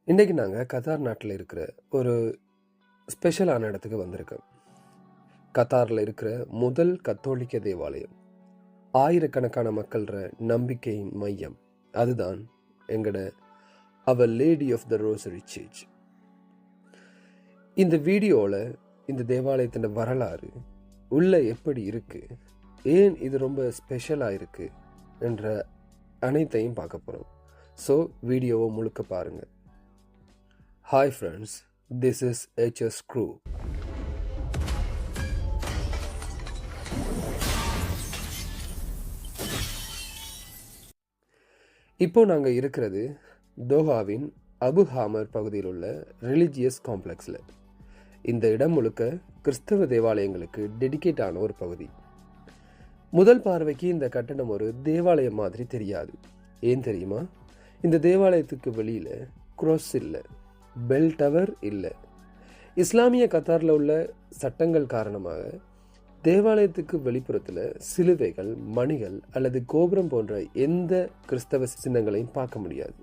இன்றைக்கி நாங்கள் கத்தார் நாட்டில் இருக்கிற ஒரு ஸ்பெஷலான இடத்துக்கு வந்திருக்கோம். கத்தாரில் இருக்கிற முதல் கத்தோலிக்க தேவாலயம், ஆயிரக்கணக்கான மக்கள்ற நம்பிக்கையின் மையம். அதுதான் எங்களோட Our Lady of the Rosary Church. இந்த வீடியோவில் இந்த தேவாலயத்தின் வரலாறு உள்ள எப்படி இருக்குது, ஏன் இது ரொம்ப ஸ்பெஷலாக இருக்குது என்ற அனைத்தையும் பார்க்க போகிறோம். ஸோ வீடியோவை முழுக்க பாருங்கள். Hi friends, this is HS Crew. இப்போ நாங்கள் இருக்கிறது தோஹாவின் அபு ஹாமர் பகுதியில் உள்ள ரிலிஜியஸ் காம்ப்ளெக்ஸில். இந்த இடம் முழுக்க கிறிஸ்தவ தேவாலயங்களுக்கு டெடிகேட் ஆன ஒரு பகுதி. முதல் பார்வைக்கு இந்த கட்டடம் ஒரு தேவாலயம் மாதிரி தெரியாது. ஏன் தெரியுமா? இந்த தேவாலயத்துக்கு வெளியில் குரோஸ் இல்லை, பெல் டவர் இல்லை. இஸ்லாமிய கத்தாரில் உள்ள சட்டங்கள் காரணமாக தேவாலயத்துக்கு வெளிப்புறத்தில் சிலுவைகள், மணிகள் அல்லது கோபுரம் போன்ற எந்த கிறிஸ்தவ சின்னங்களையும் பார்க்க முடியாது.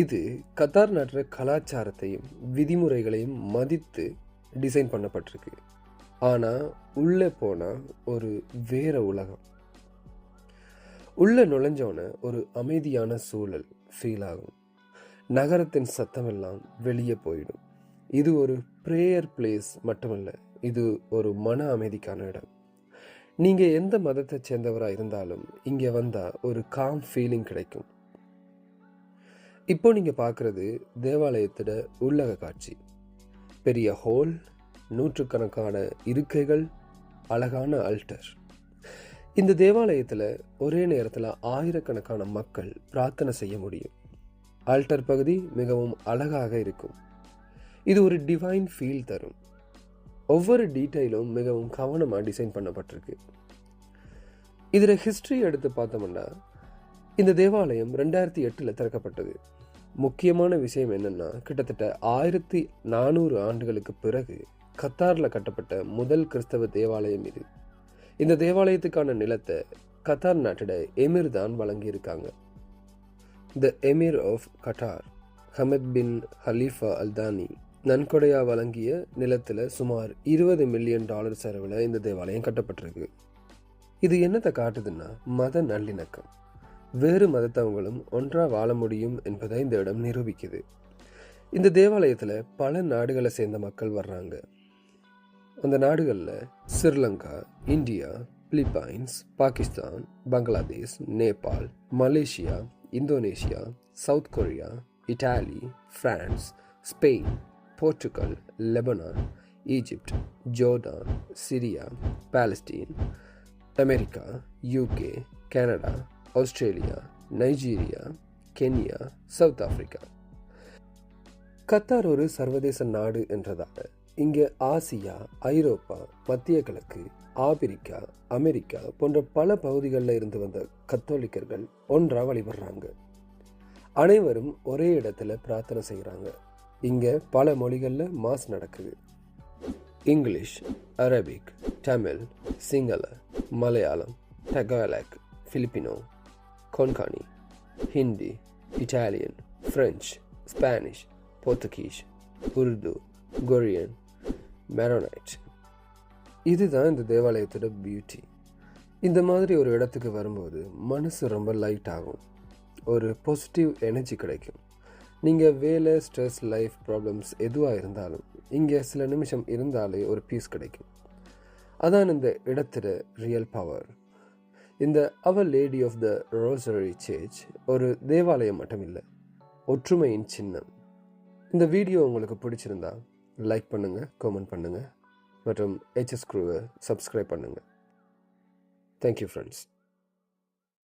இது கத்தார் நாட்டு கலாச்சாரத்தையும் விதிமுறைகளையும் மதித்து டிசைன் பண்ணப்பட்டிருக்கு. ஆனால் உள்ளே போனால் ஒரு வேற உலகம். உள்ள நுழைஞ்சோன ஒரு அமைதியான சூழல் ஃபீல் ஆகும். நகரத்தின் சத்தமெல்லாம் வெளியே போயிடும். இது ஒரு ப்ரேயர் பிளேஸ் மட்டுமல்ல, இது ஒரு மன அமைதிக்கான இடம். நீங்கள் எந்த மதத்தை சேர்ந்தவராக இருந்தாலும் இங்கே வந்தால் ஒரு காம் ஃபீலிங் கிடைக்கும். இப்போ நீங்கள் பார்க்குறது தேவாலயத்தோட உள்ளக காட்சி. பெரிய ஹோல், நூற்றுக்கணக்கான இருக்கைகள், அழகான அல்டர். இந்த தேவாலயத்தில் ஒரே நேரத்தில் ஆயிரக்கணக்கான மக்கள் பிரார்த்தனை செய்ய முடியும். ஆல்டர் பகுதி மிகவும் அழகாக இருக்கும். இது ஒரு டிவைன் ஃபீல் தரும். ஒவ்வொரு டீட்டெயிலும் மிகவும் கவனமாக டிசைன் பண்ணப்பட்டிருக்கு. இதில் ஹிஸ்ட்ரி எடுத்து பார்த்தோம்னா, இந்த தேவாலயம் 2008 திறக்கப்பட்டது. முக்கியமான விஷயம் என்னென்னா, கிட்டத்தட்ட 1400 ஆண்டுகளுக்கு பிறகு கத்தாரில் கட்டப்பட்ட முதல் கிறிஸ்தவ தேவாலயம் இது. இந்த தேவாலயத்துக்கான நிலத்தை கத்தார் நாட்டோட எமிர் தான் வழங்கியிருக்காங்க. The emir of Qatar, Hamad bin Khalifa Al Thani நன்கொடையா வழங்கிய நிலத்தில் சுமார் $20 மில்லியன் செலவில் இந்த தேவாலயம் கட்டப்பட்டிருக்கு. இது என்னத்தை காட்டுதுன்னா, மத நல்லிணக்கம். வேறு மதத்தவங்களும் ஒன்றாக வாழ முடியும் என்பதை இந்த இடம் நிரூபிக்குது. இந்த தேவாலயத்தில் பல நாடுகளை சேர்ந்த மக்கள் வர்றாங்க. அந்த நாடுகளில் Sri Lanka, India, Philippines, Pakistan, Bangladesh, Nepal, Malaysia, Indonesia, south Korea, Italy, France, Spain, Portugal, Lebanon, Egypt, Jordan, Syria, Palestine, America, UK, Canada, Australia, Nigeria, Kenya, south Africa. Qatar ஒரு சர்வதேச நாடு என்றதால் இங்கே ஆசியா, ஐரோப்பா, மத்திய கிழக்கு, ஆப்பிரிக்கா, அமெரிக்கா போன்ற பல பகுதிகளில் இருந்து வந்த கத்தோலிக்கர்கள் ஒன்றா வழிபடுறாங்க. அனைவரும் ஒரே இடத்துல பிரார்த்தனை செய்கிறாங்க. இங்கே பல மொழிகளில் மாஸ் நடக்குது. English, Arabic, Tamil, Sinhala, Malayalam, Tagalog, Filipino, Konkani, Hindi, Italian, French, Spanish, Portuguese, Urdu, Korean, Maronite. இதுதான் இந்த தேவாலயத்தோட பியூட்டி. இந்த மாதிரி ஒரு இடத்துக்கு வரும்போது மனசு ரொம்ப லைட் ஆகும். ஒரு பாசிட்டிவ் எனர்ஜி கிடைக்கும். நீங்கள் வேலை, ஸ்ட்ரெஸ், லைஃப் ப்ராப்ளம்ஸ் எதுவாக இருந்தாலும் இங்கே சில நிமிஷம் இருந்தாலே ஒரு பீஸ் கிடைக்கும். அதான் இந்த இடத்துல ரியல் பவர். இந்த Our Lady of the Rosary Church ஒரு தேவாலயம் மட்டும் இல்லை, ஒற்றுமையின் சின்னம். இந்த வீடியோ உங்களுக்கு பிடிச்சிருந்தா லைக் பண்ணுங்கள், கமெண்ட் பண்ணுங்கள் மற்றும் HS Crew சப்ஸ்கிரைப் பண்ணுங்கள். Thank you friends.